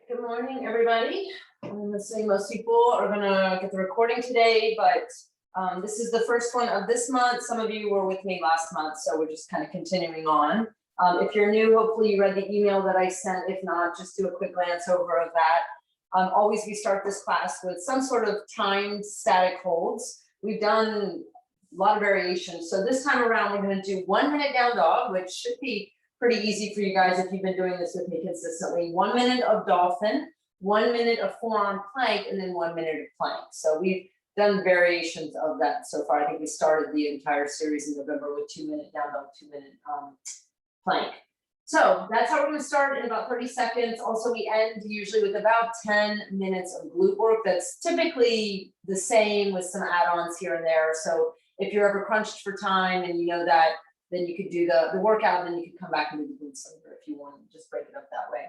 Good morning, everybody. I'm assuming most people are gonna get the recording today, but this is the first one of this month. Some of you were with me last month, so we're just kind of continuing on. If you're new, hopefully you read the email that I sent. If not, just do a quick glance over of that. Always we start this class with some sort of timed static holds. We've done a lot of variations. So this time around, we're gonna do 1 minute down dog, which should be pretty easy for you guys if you've been doing this with me consistently. 1 minute of dolphin, 1 minute of forearm plank, and then 1 minute of plank. So we've done variations of that so far. I think we started the entire series in November with 2 minute down dog, 2 minute plank. So that's how we're gonna start in about 30 seconds. Also, we end usually with about 10 minutes of glute work. That's typically the same with some add-ons here and there. So if you're ever crunched for time and you know that, then you could do the workout, and then you could come back and do the glutes later if you want to just break it up that way.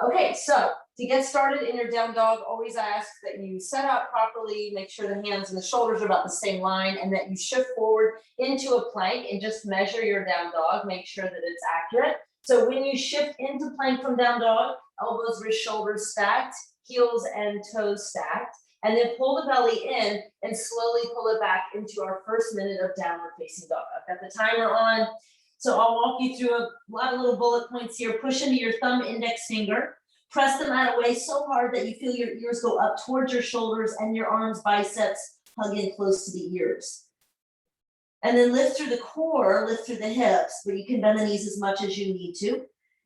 Okay, so to get started in your down dog, always ask that you set up properly, make sure the hands and the shoulders are about the same line, and that you shift forward into a plank and just measure your down dog, make sure that it's accurate. So when you shift into plank from down dog, elbows, wrists, shoulders stacked, heels and toes stacked, and then pull the belly in and slowly pull it back into our first minute of downward facing dog. I've got the timer on, so I'll walk you through a lot of little bullet points here. Push into your thumb, index finger, press them out away so hard that you feel your ears go up towards your shoulders and your arms, biceps hug in close to the ears. And then lift through the core, lift through the hips, but you can bend the knees as much as you need to.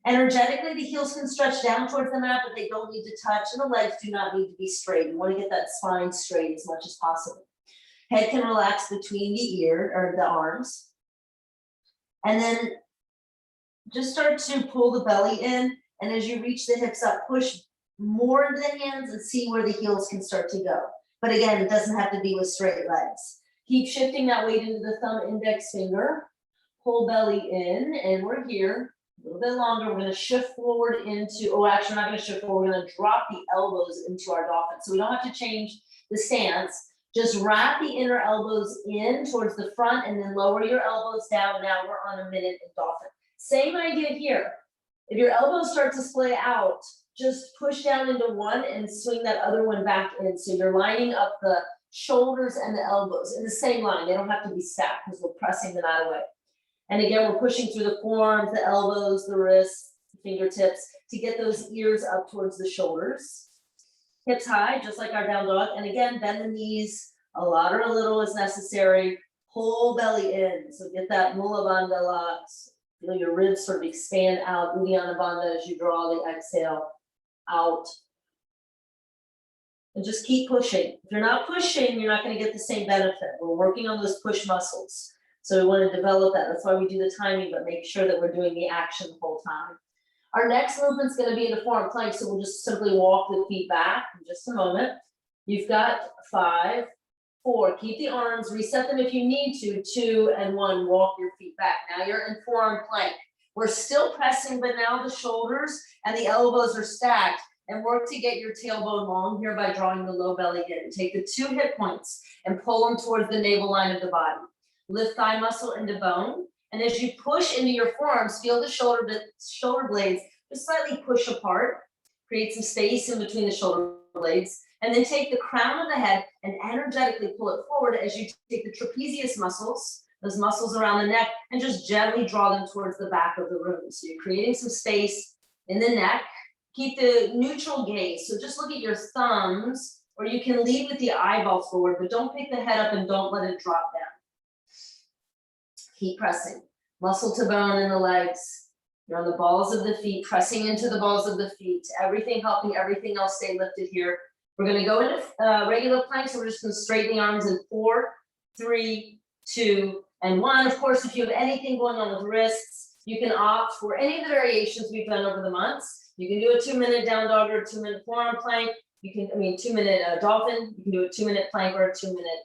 Energetically, the heels can stretch down towards the mat, but they don't need to touch, and the legs do not need to be straight. You want to get that spine straight as much as possible. Head can relax between the ear or the arms. And then just start to pull the belly in, and as you reach the hips up, push more into the hands and see where the heels can start to go. But again, it doesn't have to be with straight legs. Keep shifting that weight into the thumb, index finger. Pull belly in, and we're here. A little bit longer, we're going to shift forward into, oh, actually, we're not going to shift forward, we're going to drop the elbows into our dolphin. So we don't have to change the stance. Just wrap the inner elbows in towards the front and then lower your elbows down. Now we're on a minute in dolphin. Same idea here. If your elbows start to splay out, just push down into one and swing that other one back in. So you're lining up the shoulders and the elbows in the same line. They don't have to be stacked because we're pressing them out away. And again, we're pushing through the forearms, the elbows, the wrists, the fingertips to get those ears up towards the shoulders. Hips high, just like our down dog. And again, bend the knees a lot or a little as necessary. Pull belly in. So get that Mula Bandha locks. Feel your ribs sort of expand out. Uddiyana Bandha as you draw the exhale out. And just keep pushing. If you're not pushing, you're not going to get the same benefit. We're working on those push muscles. So we want to develop that. That's why we do the timing, but make sure that we're doing the action the whole time. Our next movement is going to be in the forearm plank. So we'll just simply walk the feet back in just a moment. You've got 5, 4, keep the arms, reset them if you need to, 2 and 1, walk your feet back. Now you're in forearm plank. We're still pressing, but now the shoulders and the elbows are stacked, and work to get your tailbone long here by drawing the low belly in. Take the 2 hip points and pull them towards the navel line of the body. Lift thigh muscle into bone. And as you push into your forearms, feel the shoulder blades just slightly push apart. Create some space in between the shoulder blades. And then take the crown of the head and energetically pull it forward as you take the trapezius muscles, those muscles around the neck, and just gently draw them towards the back of the room. So you're creating some space in the neck. Keep the neutral gaze. So just look at your thumbs, or you can lead with the eyeballs forward, but don't pick the head up and don't let it drop down. Keep pressing. Muscle to bone in the legs. You're on the balls of the feet, pressing into the balls of the feet. Everything helping everything else stay lifted here. We're going to go into regular plank, so we're just going to straighten the arms in 4, 3, 2, and 1. Of course, if you have anything going on with wrists, you can opt for any of the variations we've done over the months. You can do a 2-minute down dog or a 2-minute forearm plank. You can, 2-minute dolphin. You can do a 2-minute plank or a 2-minute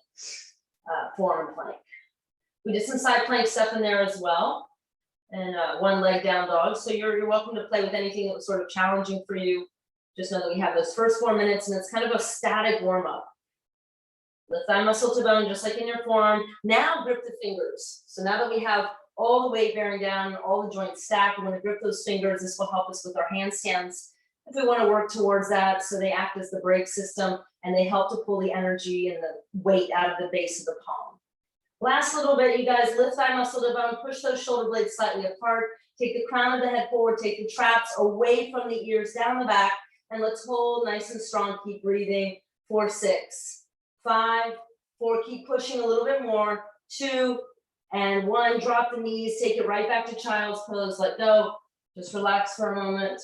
forearm plank. We did some side plank stuff in there as well, and 1 leg down dog. So you're welcome to play with anything that was sort of challenging for you. Just know that we have those first 4 minutes, and it's kind of a static warm up. Lift thigh muscle to bone, just like in your forearm. Now grip the fingers. So now that we have all the weight bearing down, all the joints stacked, we're going to grip those fingers. This will help us with our handstands if we want to work towards that. So they act as the brake system and they help to pull the energy and the weight out of the base of the palm. Last little bit, you guys, lift thigh muscle to bone, push those shoulder blades slightly apart, take the crown of the head forward, take the traps away from the ears, down the back, and let's hold nice and strong, keep breathing. 4, 6, 5, 4, keep pushing a little bit more, 2, and 1, drop the knees, take it right back to child's pose, let go, just relax for a moment.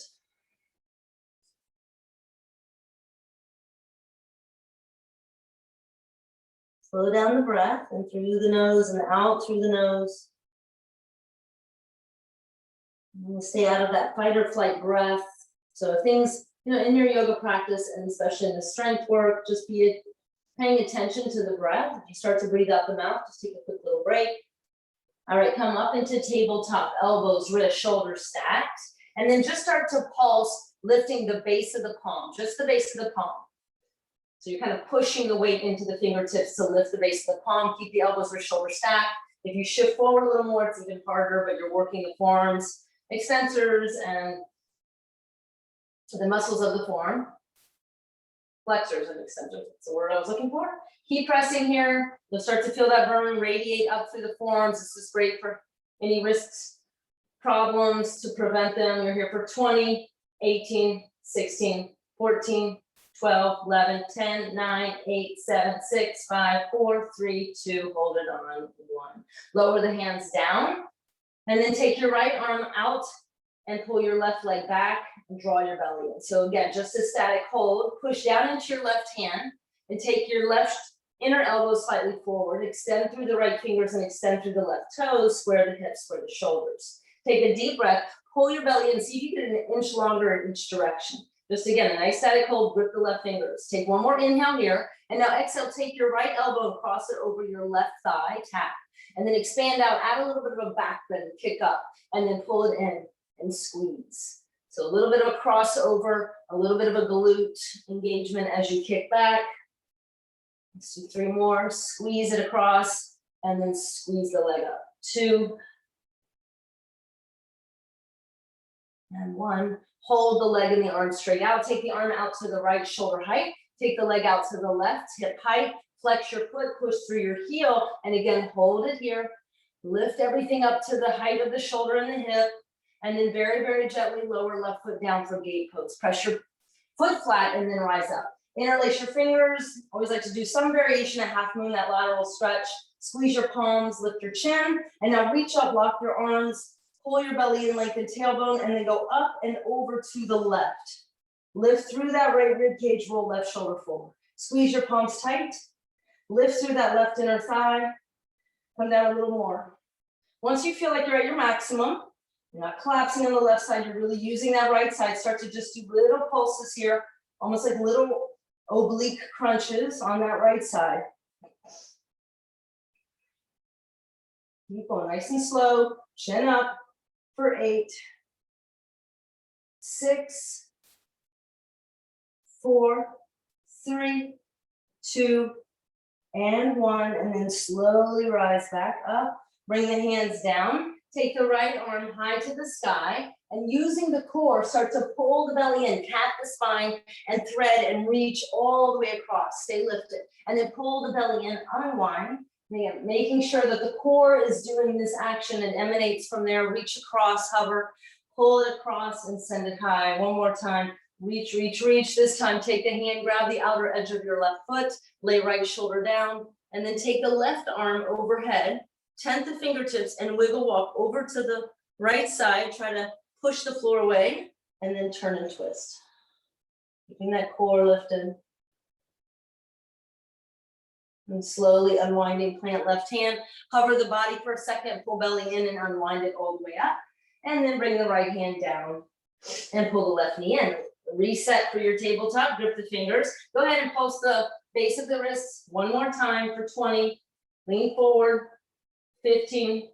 Slow down the breath and through the nose and out through the nose. And we'll stay out of that fight or flight breath. So things, in your yoga practice and especially in the strength work, just be paying attention to the breath. If you start to breathe out the mouth, just take a quick little break. All right, come up into tabletop, elbows, wrists, shoulders stacked. And then just start to pulse, lifting the base of the palm, just the base of the palm. So you're kind of pushing the weight into the fingertips to lift the base of the palm, keep the elbows, wrists, shoulders stacked. If you shift forward a little more, it's even harder, but you're working the forearms, extensors, and the muscles of the forearm. Flexors and extensors, that's the word I was looking for. Keep pressing here. You'll start to feel that burn radiate up through the forearms. This is great for any wrist problems to prevent them. You're here for 20, 18, 16, 14, 12, 11, 10, 9, 8, 7, 6, 5, 4, 3, 2, hold it on, 1. Lower the hands down, and then take your right arm out and pull your left leg back and draw your belly in. So again, just a static hold, push down into your left hand and take your left inner elbow slightly forward, extend through the right fingers and extend through the left toes, square the hips, square the shoulders. Take a deep breath, pull your belly in, see if you get an inch longer in each direction. Just again, a nice static hold, grip the left fingers. Take one more inhale here, and now exhale, take your right elbow and cross it over your left thigh, tap. And then expand out, add a little bit of a back bend, kick up, and then pull it in and squeeze. So a little bit of a crossover, a little bit of a glute engagement as you kick back. Let's do 3 more, squeeze it across, and then squeeze the leg up. 2, and 1. Hold the leg and the arm straight out. Take the arm out to the right, shoulder height. Take the leg out to the left, hip height. Flex your foot, push through your heel, and again, hold it here. Lift everything up to the height of the shoulder and the hip, and then very, very gently lower left foot down for gate pose. Press your foot flat and then rise up. Interlace your fingers. Always like to do some variation of half moon, that lateral stretch. Squeeze your palms, lift your chin, and now reach up, lock your arms, pull your belly in, lengthen tailbone, and then go up and over to the left. Lift through that right rib cage, roll left shoulder forward. Squeeze your palms tight. Lift through that left inner thigh. Come down a little more. Once you feel like you're at your maximum, you're not collapsing on the left side, you're really using that right side. Start to just do little pulses here, almost like little oblique crunches on that right side. Keep going nice and slow, chin up for 8, 6, 4, 3, 2, and 1, and then slowly rise back up. Bring the hands down. Take the right arm high to the sky, and using the core, start to pull the belly in, cat the spine, and thread and reach all the way across. Stay lifted, and then pull the belly in, unwind. Again, making sure that the core is doing this action and emanates from there. Reach across, hover, pull it across, and send it high. One more time. Reach, reach, reach. This time, take the hand, grab the outer edge of your left foot, lay right shoulder down, and then take the left arm overhead, tent the fingertips, and wiggle walk over to the right side. Try to push the floor away, and then turn and twist. Keeping that core lifted. And slowly unwinding, plant left hand, hover the body for a second, pull belly in and unwind it all the way up. And then bring the right hand down and pull the left knee in. Reset for your tabletop, grip the fingers. Go ahead and pulse the base of the wrists one more time for 20. Lean forward, 15,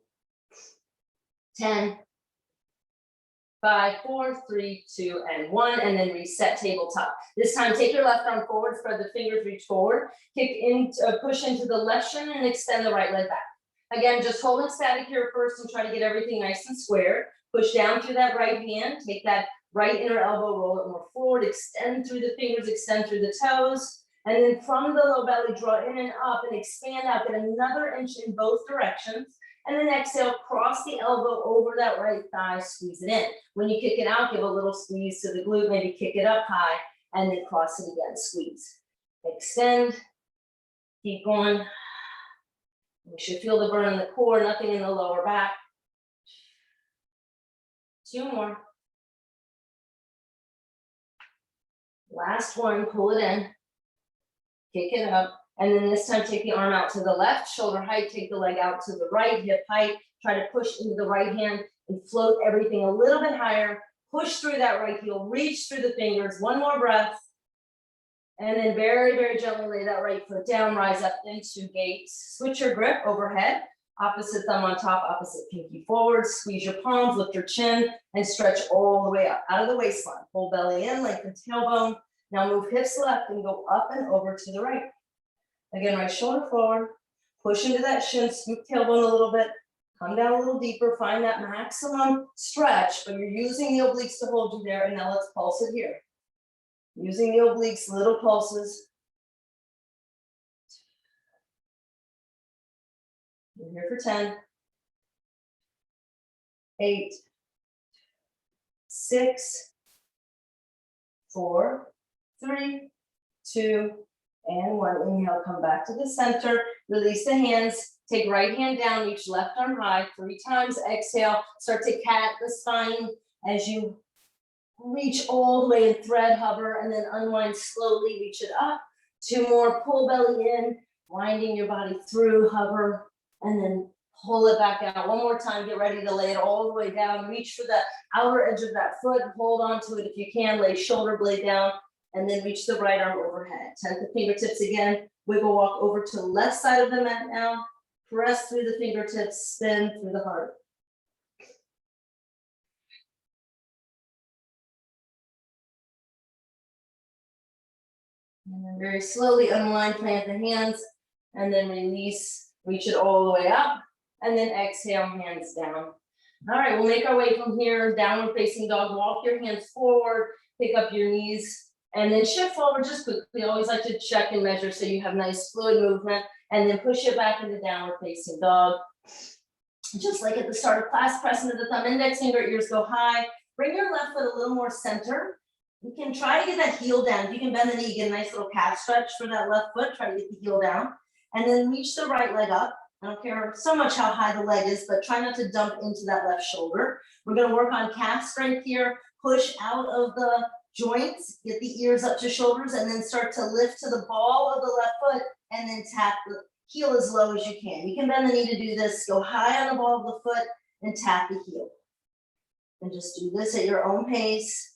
10, 5, 4, 3, 2, and 1, and then reset tabletop. This time, take your left arm forward, spread the fingers, reach forward, kick into, push into the left shin, and extend the right leg back. Again, just hold it static here first and try to get everything nice and square. Push down through that right hand, take that right inner elbow, roll it more forward. forward, extend through the fingers, extend through the toes. And then from the low belly, draw in and up and expand out, get another inch in both directions. And then exhale, cross the elbow over that right thigh, squeeze it in. When you kick it out, give a little squeeze to the glute, maybe kick it up high, and then cross it again, squeeze. Extend, keep going. You should feel the burn in the core, nothing in the lower back. 2 more. Last one, pull it in, kick it up, and then this time take the arm out to the left, shoulder height, take the leg out to the right, hip height, try to push into the right hand and float everything a little bit higher, push through that right heel, reach through the fingers, 1 more breath, and then very, very gently lay that right foot down, rise up into gates, switch your grip overhead, opposite thumb on top, opposite pinky forward, squeeze your palms, lift your chin, and stretch all the way up, out of the waistline. Pull belly in, lengthen tailbone. Now move hips left and go up and over to the right. Again, right shoulder forward, push into that shin, scoop tailbone a little bit, come down a little deeper, find that maximum stretch, but you're using the obliques to hold you there, and now let's pulse it here. Using the obliques, little pulses. We're here for 10, 8, 6, 4, 3, 2, and 1. Inhale, come back to the center, release the hands, take right hand down, reach left arm high, 3 times, exhale, start to cat the spine as you reach all the way and thread, hover, and then unwind slowly, reach it up. 2 more, pull belly in, winding your body through, hover, and then pull it back out. 1 more time, get ready to lay it all the way down. Reach for the outer edge of that foot, hold on to it if you can, lay shoulder blade down, and then reach the right arm overhead. Tent the fingertips again, wiggle walk over to the left side of the mat now, press through the fingertips, spin through the heart. And then very slowly unwind, plant the hands, and then release, reach it all the way up, and then exhale, hands down. All right, we'll make our way from here, downward facing dog, walk your hands forward, pick up your knees, and then shift forward just quickly. Always like to check and measure so you have nice fluid movement, and then push it back into downward facing dog. Just like at the start of class, press into the thumb, index finger, ears go high. Bring your left foot a little more center. You can try to get that heel down. If you can bend the knee, get a nice little calf stretch for that left foot. Try to get the heel down. And then reach the right leg up. I don't care so much how high the leg is, but try not to dump into that left shoulder. We're going to work on calf strength here. Push out of the joints, get the ears up to shoulders, and then start to lift to the ball of the left foot, and then tap the heel as low as you can. You can bend the knee to do this. Go high on the ball of the foot and tap the heel. And just do this at your own pace.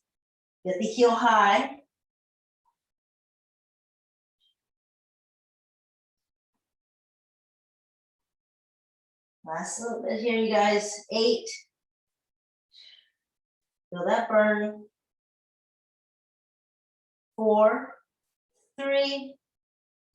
Get the heel high. Last little bit here, you guys. 8. Feel that burn. 4, 3,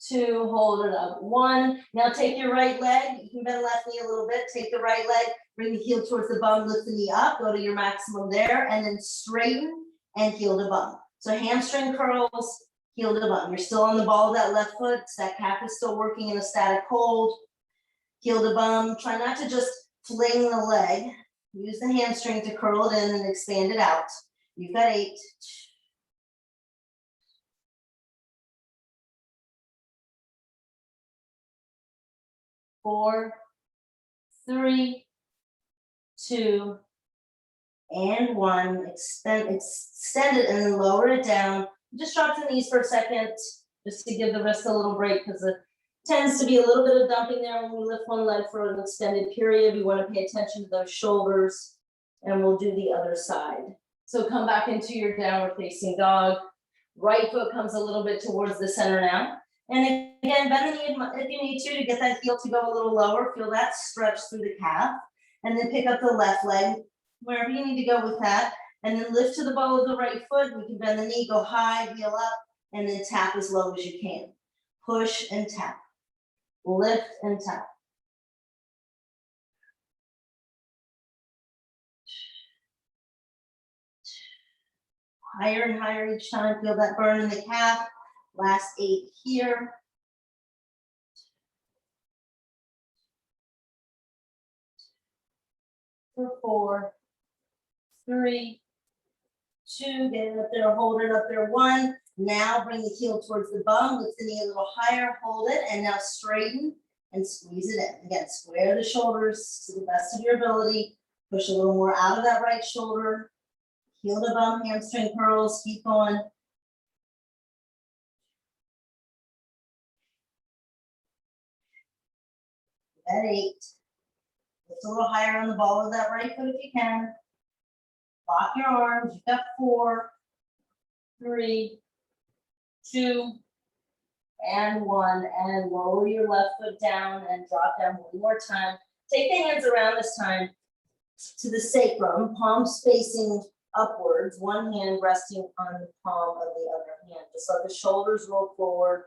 2, hold it up. 1. Now take your right leg. You can bend the left knee a little bit. Take the right leg, bring the heel towards the bum, lift the knee up, go to your maximum there, and then straighten and heel to bum. So hamstring curls, heel to bum. You're still on the ball of that left foot. So that calf is still working in a static hold. Heel to bum. Try not to just fling the leg. Use the hamstring to curl it in and expand it out. You've got 8. 4, 3, 2, and 1. Extend it and then lower it down. Just drop the knees for a second, just to give the wrist a little break, because it tends to be a little bit of dumping there when we lift one leg for an extended period. We want to pay attention to those shoulders, and we'll do the other side. So come back into your downward facing dog. Right foot comes a little bit towards the center now. And again, bend the knee if you need to get that heel to go a little lower. Feel that stretch through the calf. And then pick up the left leg, wherever you need to go with that. And then lift to the ball of the right foot. We can bend the knee, go high, heel up, and then tap as low as you can. Push and tap. Lift and tap. Higher and higher each time. Feel that burn in the calf. Last 8 here. For 4, 3, 2, get it up there, hold it up there, 1. Now bring the heel towards the bum, lift the knee a little higher, hold it, and now straighten and squeeze it in. Again, square the shoulders to the best of your ability. Push a little more out of that right shoulder. Heel to bum, hamstring curls, keep going. At 8. Lift a little higher on the ball of that right foot if you can. Lock your arms. You've got 4, 3, 2, and 1. And lower your left foot down and drop down one more time. Take the hands around this time to the sacrum, palms facing upwards, one hand resting on the palm of the other hand. Just let the shoulders roll forward.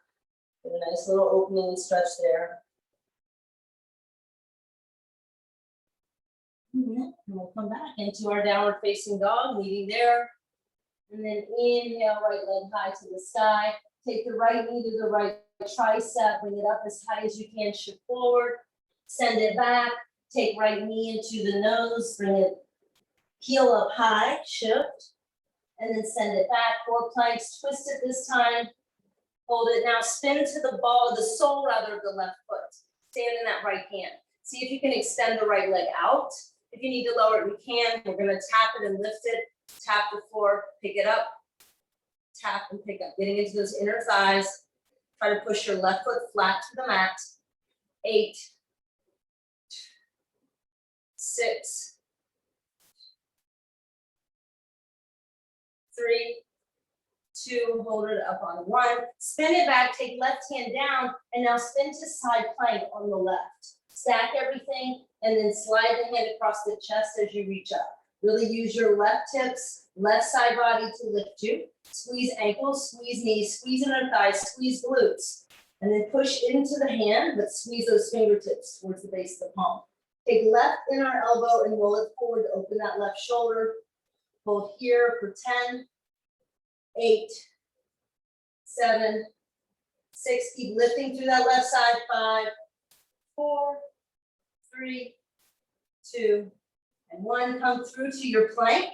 Get a nice little opening and stretch there. And we'll come back into our downward facing dog, meeting there. And then inhale, right leg high to the sky. Take the right knee to the right tricep, bring it up as high as you can, shift forward. Send it back, take right knee into the nose, bring it heel up high, shift. And then send it back, 4 planks, twist it this time. Hold it now, spin to the ball, the sole rather of the left foot. Stand in that right hand. See if you can extend the right leg out. If you need to lower it, we can. We're gonna tap it and lift it. Tap the floor, pick it up. Tap and pick up, getting into those inner thighs. Try to push your left foot flat to the mat. 8, 6, 3, 2, hold it up on 1. Spin it back, take left hand down, and now spin to side plank on the left. Stack everything, and then slide the hand across the chest as you reach up. Really use your left hips, left side body to lift you. Squeeze ankles, squeeze knees, squeeze inner thighs, squeeze glutes. And then push into the hand, but squeeze those fingertips towards the base of the palm. Take left inner elbow and roll it forward to open that left shoulder. Hold here for 10, 8, 7, 6. Keep lifting through that left side. 5, 4, 3, 2, and 1. Come through to your plank.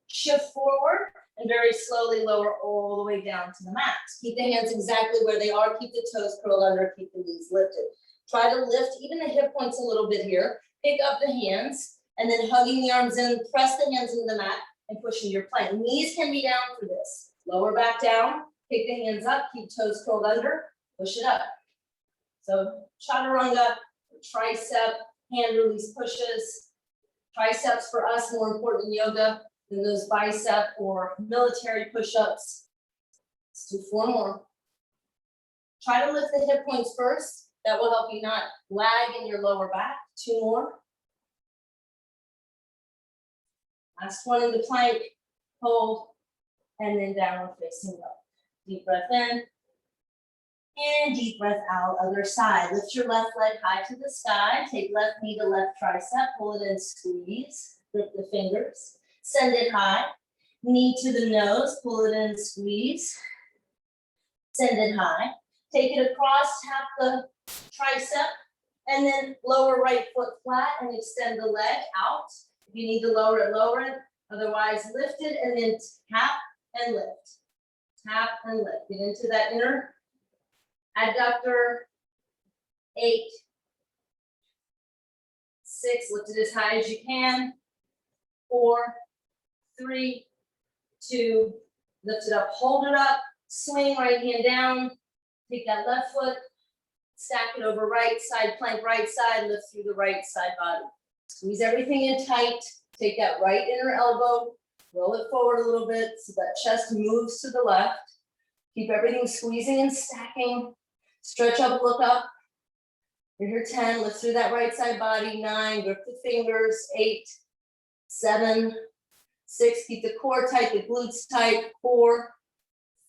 Shift forward and very slowly lower all the way down to the mat. Keep the hands exactly where they are. Keep the toes curled under. Keep the knees lifted. Try to lift even the hip points a little bit here. Pick up the hands and then hugging the arms in. Press the hands into the mat and push into your plank. Knees can be down for this. Lower back down. Pick the hands up. Keep toes curled under. Push it up. So chaturanga, tricep, hand release pushes. Triceps for us more important in yoga than those bicep or military push-ups. Let's do 4 more. Try to lift the hip points first. That will help you not lag in your lower back. 2 more. Last one in the plank, hold, and then downward facing dog. Deep breath in. And deep breath out, other side. Lift your left leg high to the sky. Take left knee to left tricep. Pull it in, squeeze. Lift the fingers. Send it high. Knee to the nose. Pull it in, squeeze. Send it high. Take it across, tap the tricep. And then lower right foot flat and extend the leg out. If you need to lower it, lower it. Otherwise, lift it and then tap and lift. Tap and lift. Get into that inner adductor. 8, 6, lift it as high as you can. 4, 3, 2, lift it up, hold it up, swing right hand down, take that left foot, stack it over right side, plank right side, lift through the right side body. Squeeze everything in tight, take that right inner elbow, roll it forward a little bit so that chest moves to the left. Keep everything squeezing and stacking. Stretch up, look up. You're here 10, lift through that right side body. 9, grip the fingers. 8, 7, 6, keep the core tight, the glutes tight. 4,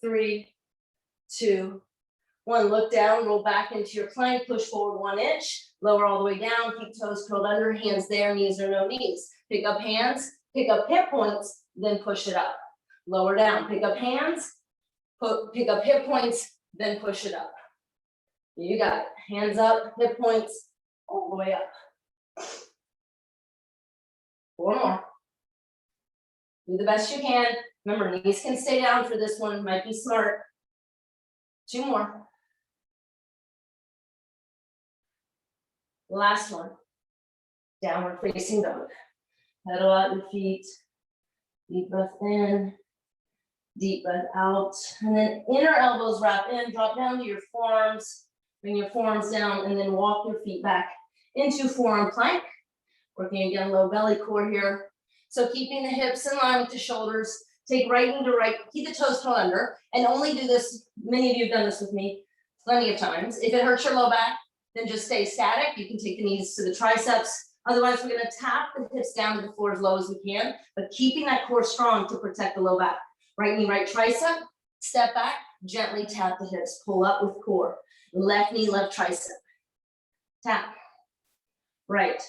3, 2, 1. Look down, roll back into your plank, push forward 1 inch, lower all the way down, keep toes curled under, hands there, knees or no knees. Pick up hands, pick up hip points, then push it up. Lower down, pick up hands, pick up hip points, then push it up. You got it. Hands up, hip points, all the way up. 4 more. Do the best you can. Remember, knees can stay down for this one, might be smart. 2 more. Last one. Downward facing dog. Pedal out your feet. Deep breath in. Deep breath out. And then inner elbows wrap in, drop down to your forearms. Bring your forearms down and then walk your feet back into forearm plank. Working again, low belly core here. So keeping the hips in line with the shoulders. Take right into right, keep the toes curled under, and only do this, many of you have done this with me plenty of times. If it hurts your low back, then just stay static. You can take the knees to the triceps. Otherwise, we're gonna tap the hips down to the floor as low as we can, but keeping that core strong to protect the low back. Right knee, right tricep, step back, gently tap the hips, pull up with core. Left knee, left tricep. Tap, right,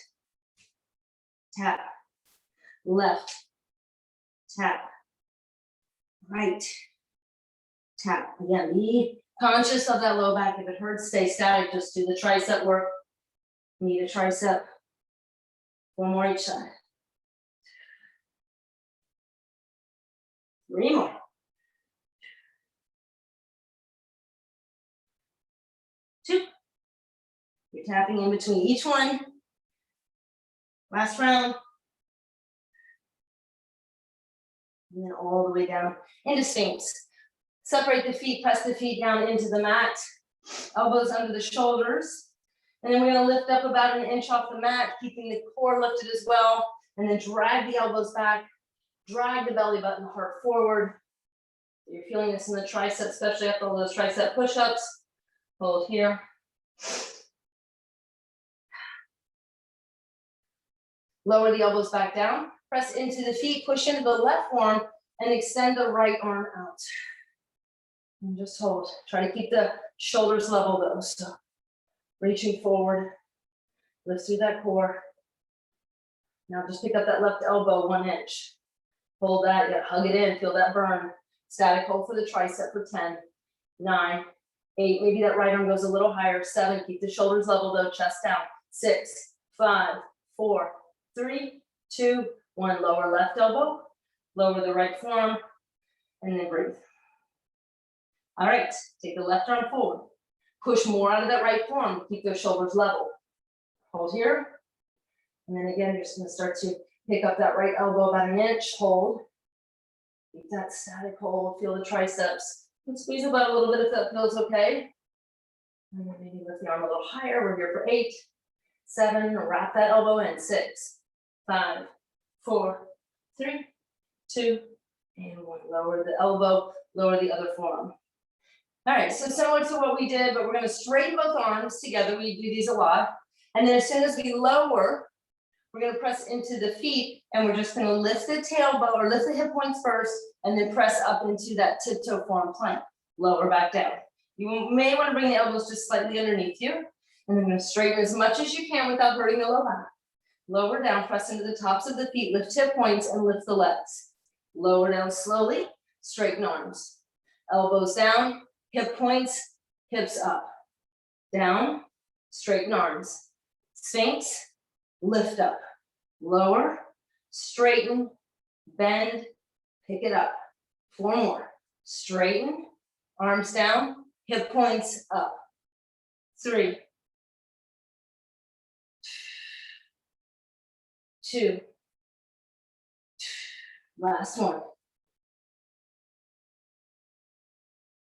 tap, left, tap, right, tap. Again, be conscious of that low back. If it hurts, stay static. Just do the tricep work. Knee to tricep. 4 more each side. 3 more. 2. You're tapping in between each one. Last round. And then all the way down into Sphinx. Separate the feet, press the feet down into the mat. Elbows under the shoulders. And then we're gonna lift up about 1 inch off the mat, keeping the core lifted as well. And then drag the elbows back, drag the belly button, heart forward. You're feeling this in the triceps, especially after all those tricep push-ups. Hold here. Lower the elbows back down, press into the feet, push into the left arm, and extend the right arm out. And just hold. Try to keep the shoulders level though. So reaching forward, lift through that core. Now just pick up that left elbow 1 inch. Hold that, you gotta hug it in, feel that burn. Static hold for the tricep for 10, 9, 8, maybe that right arm goes a little higher, 7, keep the shoulders level though, chest down, 6, 5, 4, 3, 2, 1, lower left elbow, lower the right forearm, and then breathe. All right, take the left arm forward. Push more out of that right forearm to keep those shoulders level. Hold here. And then again, you're just gonna start to pick up that right elbow about 1 inch, hold. Keep that static hold, feel the triceps. And squeeze the butt a little bit if that feels okay. And then maybe lift the arm a little higher. We're here for 8, 7, wrap that elbow in, 6, 5, 4, 3, 2, and 1. Lower the elbow, lower the other forearm. All right, so similar to what we did, but we're gonna straighten both arms together. We do these a lot. And then as soon as we lower, we're gonna press into the feet and we're just gonna lift the tailbone or lift the hip points first and then press up into that tiptoe forearm plank. Lower back down. You may wanna bring the elbows just slightly underneath you. And then we're gonna straighten as much as you can without hurting the low back. Lower down, press into the tops of the feet, lift hip points and lift the legs. Lower down slowly, straighten arms. Elbows down, hip points, hips up. Down, straighten arms. Sphinx, lift up. Lower, straighten, bend, pick it up. 4 more. Straighten, arms down, hip points up. 3, 2, last one.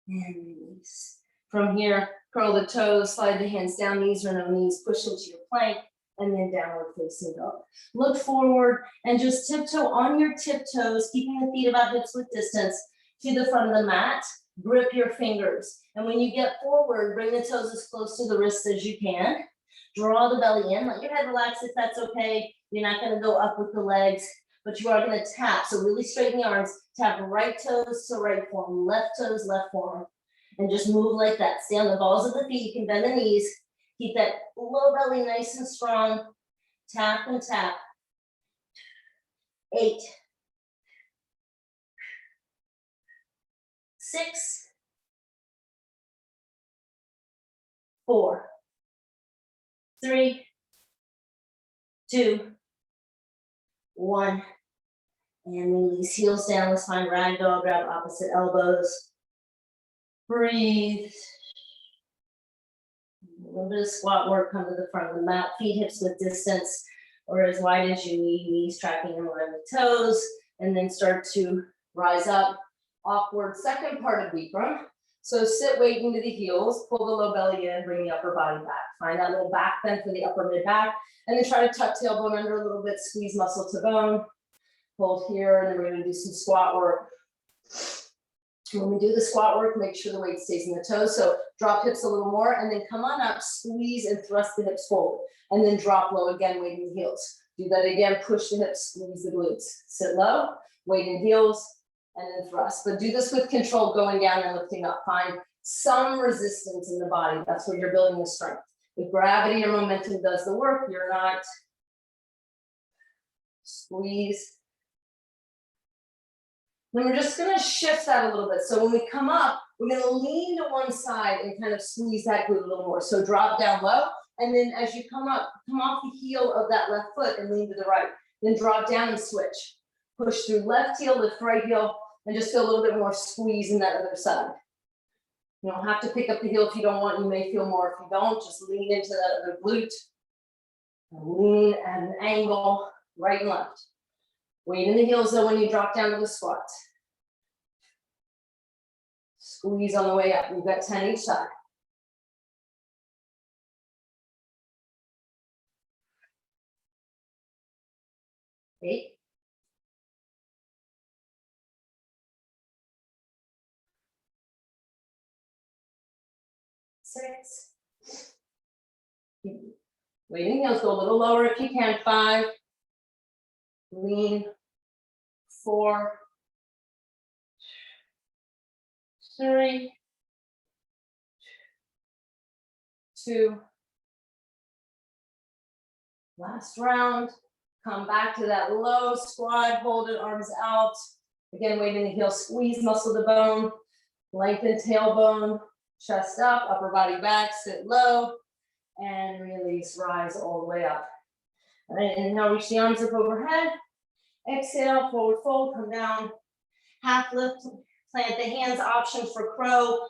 And release. From here, curl the toes, slide the hands down, knees or no knees, push into your plank, and then downward facing dog. Look forward and just tiptoe on your tiptoes, keeping the feet about hips width distance to the front of the mat. Grip your fingers. And when you get forward, bring the toes as close to the wrists as you can. Draw the belly in, let your head relax if that's okay. You're not gonna go up with the legs, but you are gonna tap. So really straighten the arms, tap right toes to right forearm, left toes, left forearm. And just move like that. Stay on the balls of the feet, you can bend the knees. Keep that low belly nice and strong. Tap and tap. 8, 6, 4, 3, 2, 1. And release, heels down. Let's find ragdoll, grab opposite elbows. Breathe. A little bit of squat work, come to the front of the mat, feet hips with distance or as wide as you need, knees tracking in line with toes, and then start to rise up. Awkward second part of Bikram. So sit weight into the heels, pull the low belly in, bring the upper body back. Find that little back bend for the upper mid back, and then try to tuck tailbone under a little bit, squeeze muscle to bone. Hold here, and then we're gonna do some squat work. When we do the squat work, make sure the weight stays in the toes. So drop hips a little more, and then come on up, squeeze and thrust the hips forward, and then drop low again, weight in the heels. Do that again, push the hips, squeeze the glutes. Sit low, weight in heels, and then thrust. But do this with control, going down and lifting up. Find some resistance in the body. That's where you're building the strength. If gravity or momentum does the work, you're not. Squeeze. Then we're just gonna shift that a little bit. So when we come up, we're gonna lean to one side and kind of squeeze that glute a little more. So drop down low, and then as you come up, come off the heel of that left foot and lean to the right. Then drop down and switch. Push through left heel, lift right heel, and just feel a little bit more squeeze in that other side. You don't have to pick up the heel if you don't want. You may feel more if you don't. Just lean into that other glute. And lean at an angle, right and left. Weight in the heels though when you drop down to the squat. Squeeze on the way up. We've got 10 each side. 8. 6. Weight in heels, go a little lower if you can. 5. Lean. 4. 3. 2. Last round. Come back to that low squat, hold it, arms out. Again, weight in the heel, squeeze muscle to bone, lengthen tailbone, chest up, upper body back, sit low, and release, rise all the way up. All right, inhale, reach the arms up overhead. Exhale, forward fold, come down. Half lift, plant the hands, option for crow.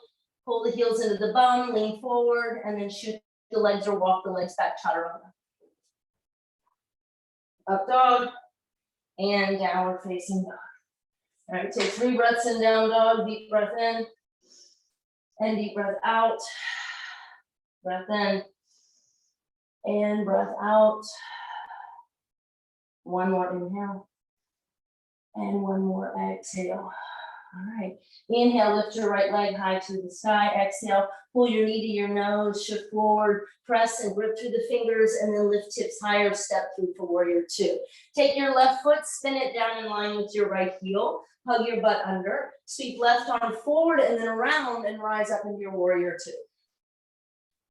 Pull the heels into the bum, lean forward, and then shoot the legs or walk the legs back, chaturanga. Up dog, and downward facing dog. All right, take 3 breaths in, down dog, deep breath in, and deep breath out. Breath in, and breath out. One more inhale, and one more exhale. All right, inhale, lift your right leg high to the sky. Exhale, pull your knee to your nose, shift forward, press and grip through the fingers, and then lift hips higher, step through for warrior 2. Take your left foot, spin it down in line with your right heel, hug your butt under, sweep left arm forward and then around and rise up into your warrior 2.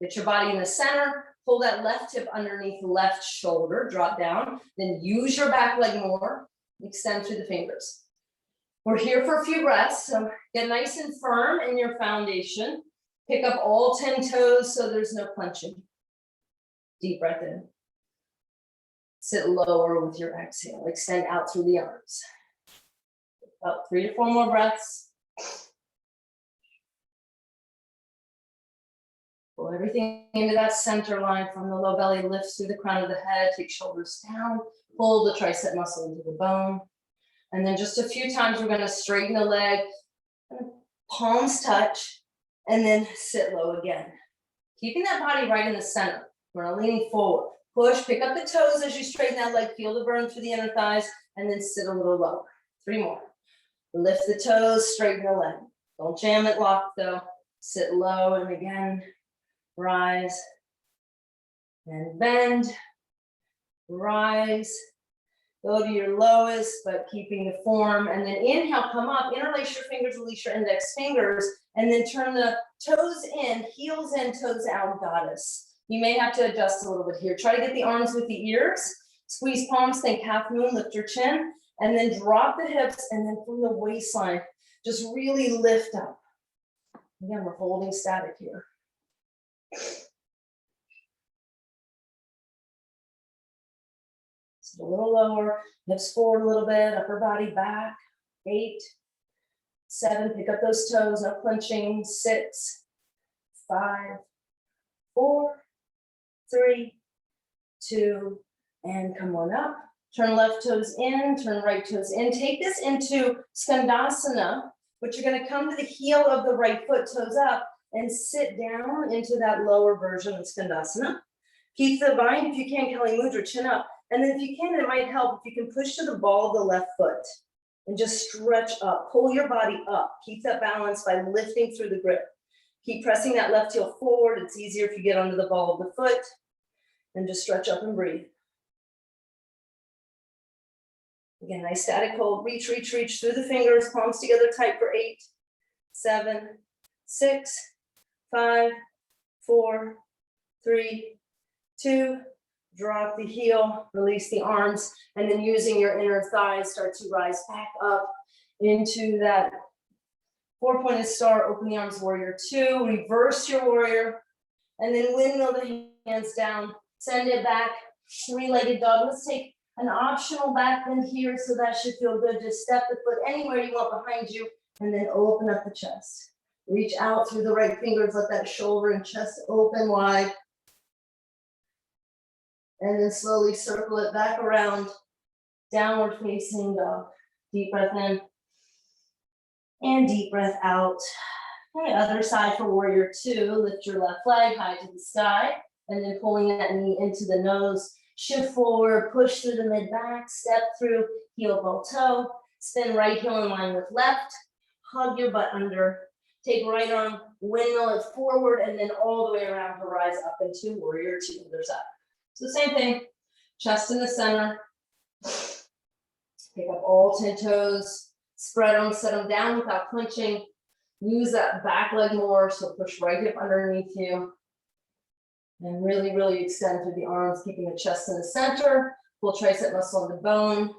Get your body in the center, pull that left hip underneath the left shoulder, drop down, then use your back leg more, extend through the fingers. We're here for a few breaths, so get nice and firm in your foundation. Pick up all 10 toes so there's no clenching. Deep breath in. Sit lower with your exhale. Extend out through the arms. About 3 to 4 more breaths. Pull everything into that center line from the low belly, lift through the crown of the head, take shoulders down, pull the tricep muscle into the bone. And then just a few times, we're gonna straighten the leg, palms touch, and then sit low again. Keeping that body right in the center. We're leaning forward. Push, pick up the toes as you straighten that leg, feel the burn through the inner thighs, and then sit a little lower. 3 more. Lift the toes, straighten the leg. Don't jam it, lock though. Sit low, and again, rise, and bend, rise. Go to your lowest, but keeping the form. And then inhale, come up, interlace your fingers, release your index fingers, and then turn the toes in, heels in, toes out, goddess. You may have to adjust a little bit here. Try to get the arms with the ears. Squeeze palms, think half moon, lift your chin, and then drop the hips, and then from the waistline, just really lift up. Again, we're holding static here. So a little lower, hips forward a little bit, upper body back. 8, 7, pick up those toes, no clenching. 6, 5, 4, 3, 2, and come on up. Turn left toes in, turn right toes in. Take this into Skandasana, which you're gonna come to the heel of the right foot, toes up, and sit down into that lower version of Skandasana. Keep the bind if you can, Kali Mudra, chin up. And then if you can, it might help if you can push to the ball of the left foot and just stretch up, pull your body up. Keep that balance by lifting through the grip. Keep pressing that left heel forward. It's easier if you get under the ball of the foot, and just stretch up and breathe. Again, nice static hold. Reach, reach, reach through the fingers, palms together tight for 8, 7, 6, 5, 4, 3, 2. Drop the heel, release the arms, and then using your inner thighs, start to rise back up into that 4-pointed star. Open the arms, warrior 2. Reverse your warrior, and then windmill the hands down. Send it back, 3-legged dog. Let's take an optional back bend here, so that should feel good. Just step the foot anywhere you want behind you, and then open up the chest. Reach out through the right fingers, let that shoulder and chest open wide. And then slowly circle it back around, downward facing dog. Deep breath in, and deep breath out. Okay, other side for warrior 2. Lift your left leg high to the sky, and then pulling that knee into the nose. Shift forward, push through the mid back, step through, heel, ball, toe. Spin right heel in line with left. Hug your butt under. Take right arm, windmill it forward, and then all the way around to rise up into warrior 2. Other side. So same thing, chest in the center. Pick up all 10 toes, spread them, set them down without clenching. Use that back leg more, so push right hip underneath you. And really, really extend through the arms, keeping the chest in the center. Pull tricep muscle in the bone.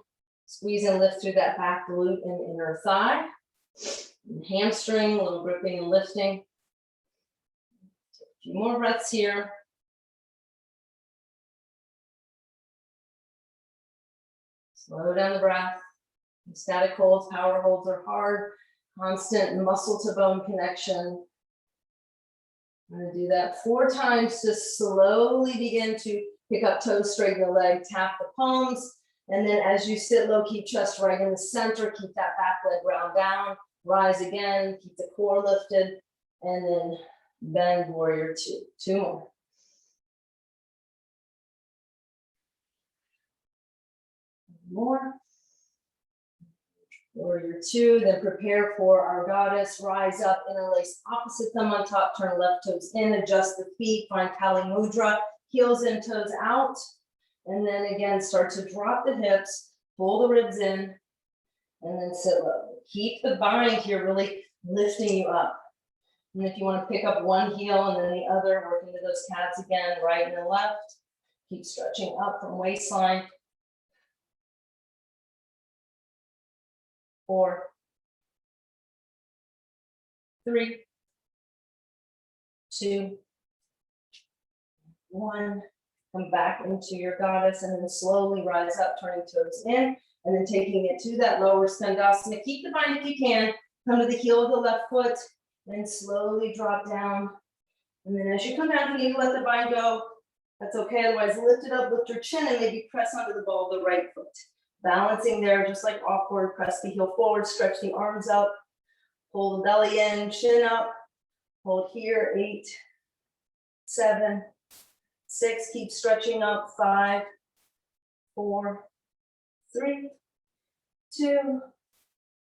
Squeeze and lift through that back glute and inner thigh. And hamstring, a little gripping and lifting. Take a few more breaths here. Slow down the breath. Static holds, power holds are hard. Constant muscle to bone connection. I'm going to do that 4 times to slowly begin to pick up toes, straighten the leg, tap the palms. And then as you sit low, keep chest right in the center. Keep that back leg round down. Rise again. Keep the core lifted. And then bend warrior 2. 2 more. More. Warrior 2, then prepare for our goddess. Rise up, interlace opposite thumb on top, turn left toes in, adjust the feet, find Kali Mudra, heels in, toes out. And then again, start to drop the hips, pull the ribs in, and then sit low. Keep the bind here really lifting you up. And if you want to pick up one heel and then the other, work into those calves again, right and the left. Keep stretching up from waistline. 4, 3, 2, 1. Come back into your goddess and then slowly rise up, turning toes in, and then taking it to that lower Skandasana. Keep the bind if you can. Come to the heel of the left foot, then slowly drop down. And then as you come down, you let the bind go. That's okay. Otherwise, lift it up, lift your chin, and maybe press onto the ball of the right foot. Balancing there, just like awkward, press the heel forward, stretch the arms up, pull the belly in, chin up, hold here, 8, 7, 6, keep stretching up, 5, 4, 3, 2,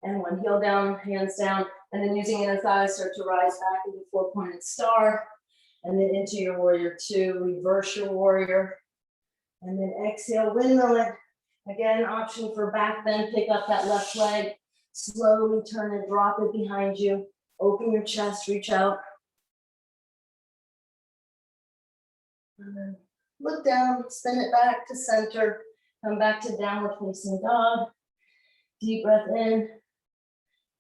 and 1. Heel down, hands down, and then using inner thighs, start to rise back into 4-pointed star, and then into your warrior 2, reverse your warrior, and then exhale, windmill it. Again, option for back bend, pick up that left leg, slowly turn it, drop it behind you, open your chest, reach out. And then look down, spin it back to center, come back to downward facing dog. Deep breath in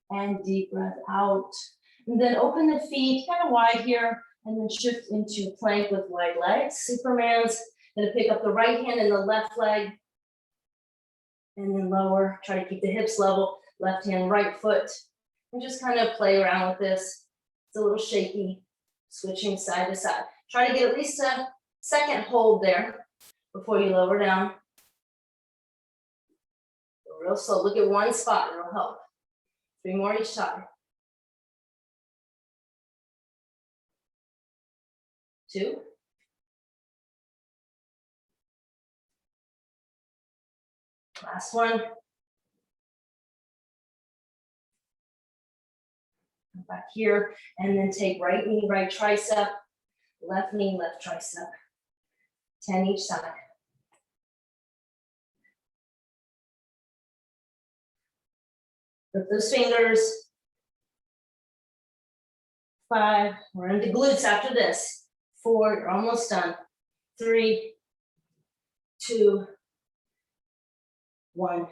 and deep breath out. And then open the feet kind of wide here, and then shift into plank with wide legs. Superman's gonna pick up the right hand and the left leg, and then lower, try to keep the hips level, left hand, right foot, and just kind of play around with this. It's a little shaky, switching side to side. Try to get at least a second hold there before you lower down. Real slow, look at one spot, it'll help. 3 more each time. 2. Last one. Come back here, and then take right knee, right tricep, left knee, left tricep. 10 each side. With those fingers. 5, we're into glutes after this. 4, you're almost done. 3, 2, 1.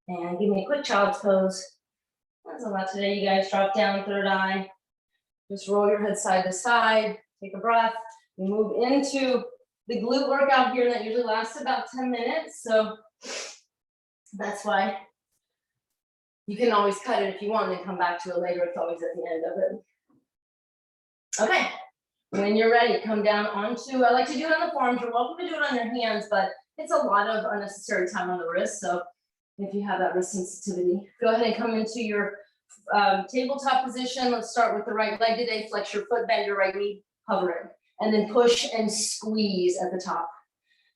And give me a quick child's pose. That's a lot today, you guys. Drop down, third eye. Just roll your head side to side. Take a breath. We move into the glute workout here that usually lasts about 10 minutes. So that's why you can always cut it if you want and come back to it later. It's always at the end of it. Okay, when you're ready, come down onto, I like to do it on the forearms. You're welcome to do it on your hands, but it's a lot of unnecessary time on the wrist. So if you have that wrist sensitivity, go ahead and come into your tabletop position. Let's start with the right leg today. Flex your foot, bend your right knee, hover it, and then push and squeeze at the top.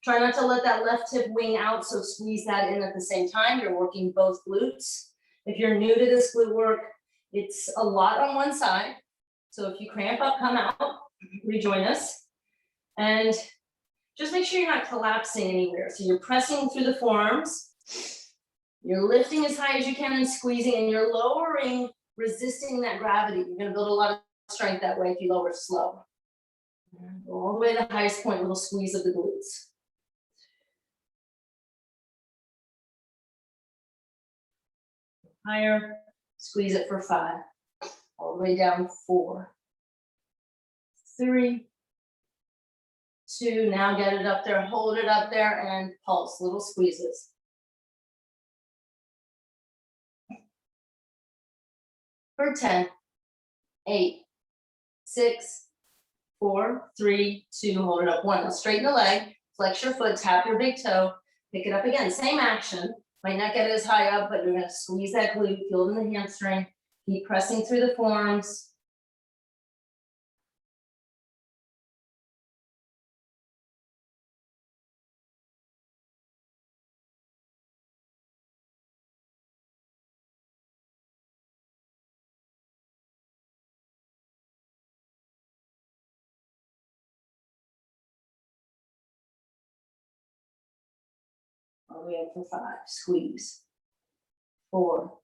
Try not to let that left hip wing out, so squeeze that in at the same time. You're working both glutes. If you're new to this glute work, it's a lot on one side. So if you cramp up, come out, rejoin us. And just make sure you're not collapsing anywhere. So you're pressing through the forearms. You're lifting as high as you can and squeezing, and you're lowering, resisting that gravity. You're gonna build a lot of strength that way if you lower slow. Go all the way to the highest point, little squeeze of the glutes. Higher, squeeze it for 5. All the way down, 4, 3, 2, now get it up there, hold it up there, and pulse, little squeezes. For 10, 8, 6, 4, 3, 2, hold it up, 1. Now straighten the leg, flex your foot, tap your big toe, pick it up again, same action. Might not get it as high up, but you're gonna squeeze that glute, feel it in the hamstring, keep pressing through the forearms. All the way up for 5, squeeze. 4,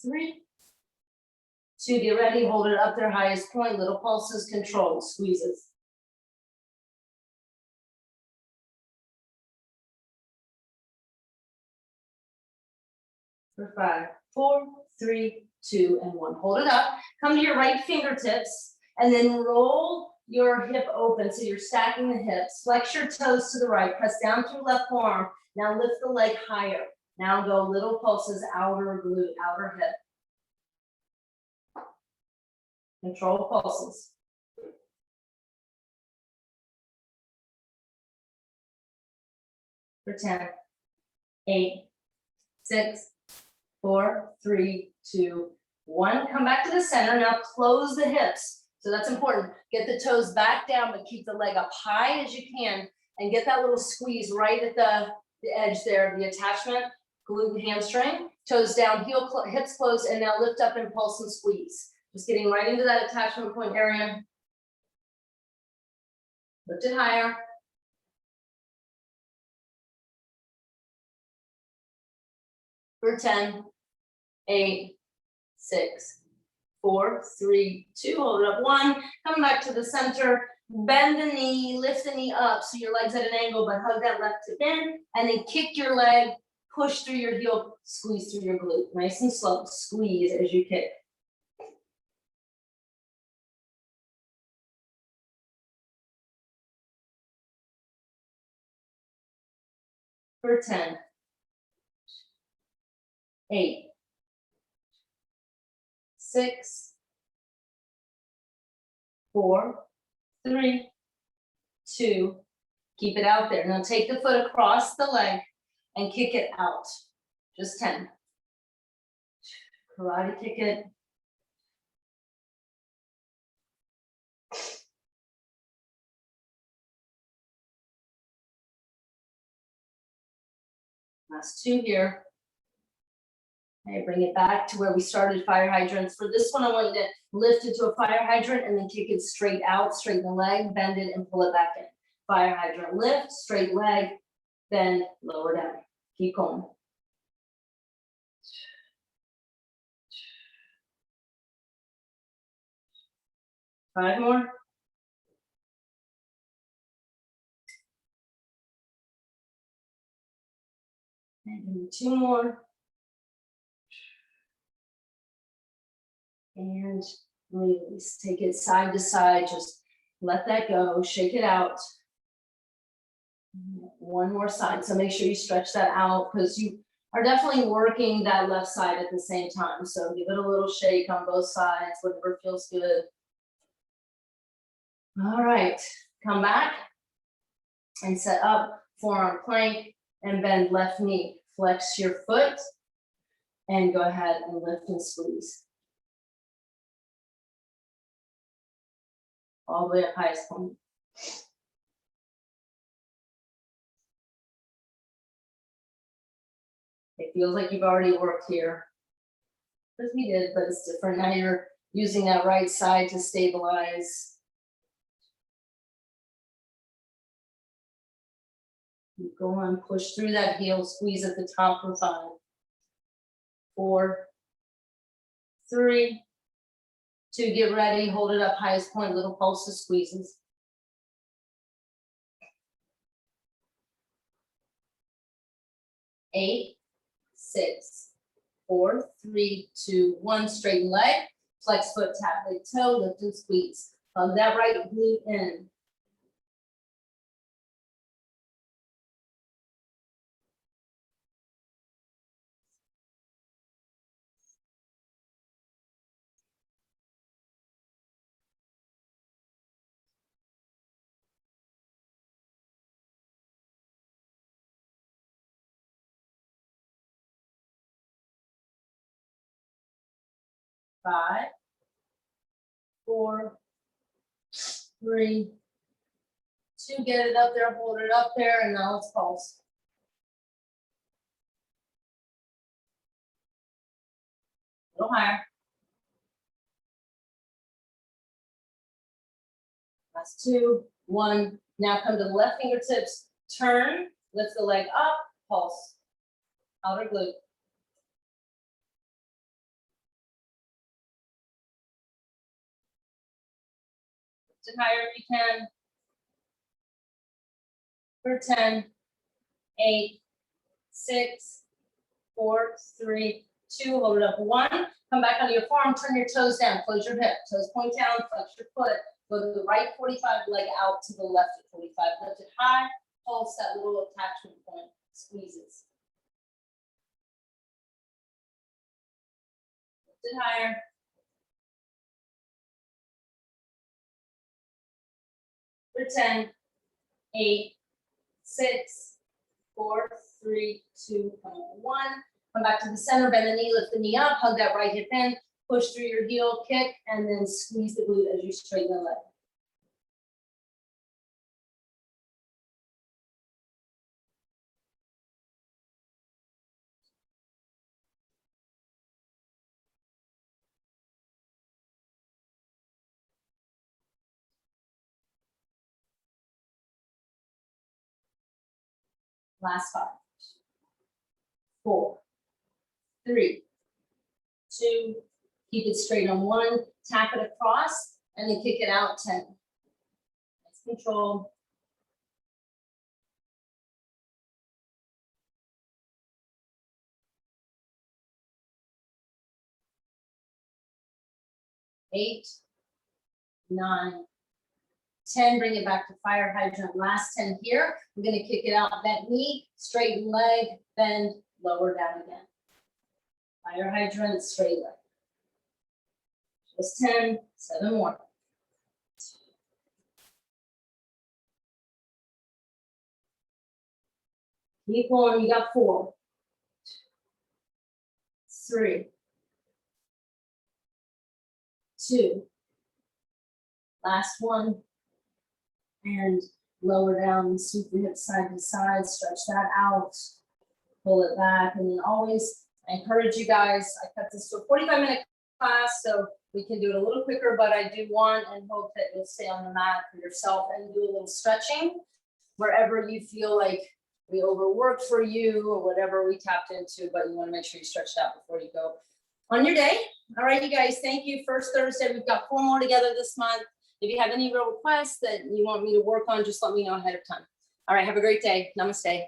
3, 2, get ready, hold it up there, highest point, little pulses, control, squeezes. For 5, 4, 3, 2, and 1. Hold it up, come to your right fingertips, and then roll your hip open, so you're stacking the hips. Flex your toes to the right, press down through left forearm. Now lift the leg higher. Now go little pulses, outer glute, outer hip. Control pulses. For 10, 8, 6, 4, 3, 2, 1. Come back to the center. Now close the hips. So that's important. Get the toes back down, but keep the leg up high as you can, and get that little squeeze right at the edge there, the attachment, glute and hamstring. Toes down, hips closed, and now lift up and pulse and squeeze. Just getting right into that attachment point area. Lift it higher. For 10, 8, 6, 4, 3, 2, hold it up, 1. Come back to the center, bend the knee, lift the knee up so your leg's at an angle, but hug that left hip in, and then kick your leg, push through your heel, squeeze through your glute. Nice and slow, squeeze as you kick. for 10, 8, 6, 4, 3, 2, keep it out there. Now take the foot across the leg and kick it out. Just 10. Karate kick it. Last 2 here. Okay, bring it back to where we started, fire hydrants. For this one, I want you to lift it to a fire hydrant and then kick it straight out, straighten the leg, bend it, and pull it back in. Fire hydrant, lift, straight leg, bend, lower down. Keep going. Five more. And 2 more. And release. Take it side to side. Just let that go. Shake it out. One more side. So make sure you stretch that out because you are definitely working that left side at the same time. So give it a little shake on both sides, whatever feels good. All right. Come back and set up forearm plank and bend left knee. Flex your foot and go ahead and lift and squeeze. All the way up highest point. It feels like you've already worked here. Because we did, but it's different. Now you're using that right side to stabilize. Keep going, push through that heel, squeeze at the top for 5, 4, 3, 2, get ready, hold it up, highest point, little pulses, squeezes. 8, 6, 4, 3, 2, 1, straighten leg, flex foot, tap big toe, lift and squeeze. Hug that right glute in. 5, 4, 3, 2, get it up there, hold it up there, and now let's pulse. A little higher. Last 2, 1. Now come to the left fingertips, turn, lift the leg up, pulse. Outer glute. Lift it higher if you can. For 10, 8, 6, 4, 3, 2, hold it up 1. Come back onto your forearm, turn your toes down, close your hip, toes point down, flex your foot. Go to the right 45, leg out to the left at 45. Lift it high, pulse that little attachment point, squeezes. Lift it higher. For 10, 8, 6, 4, 3, 2, 1. Come back to the center, bend the knee, lift the knee up, hug that right hip in, push through your heel, kick, and then squeeze the glute as you straighten the leg. Last 5, 4, 3, 2, keep it straight on 1, tap it across, and then kick it out 10. Nice control. – 8, 9, 10, bring it back to fire hydrant. Last 10 here. I'm gonna kick it out, bent knee, straighten leg, bend, lower down again. Fire hydrant, straight leg. Just 10, 7 more. Keep going, you got 4, 3, 2. Last one. And lower down, sweep the hips side to side, stretch that out, pull it back, and then always, I encourage you guys, I cut this to a 45-minute class, so we can do it a little quicker, but I do want and hope that you'll stay on the mat for yourself and do a little stretching wherever you feel like we overworked for you or whatever we tapped into, but you want to make sure you stretch it out before you go on your day. All right, you guys, thank you. First Thursday, we've got 4 more together this month. If you have any real requests that you want me to work on, just let me know ahead of time. All right, have a great day. Namaste.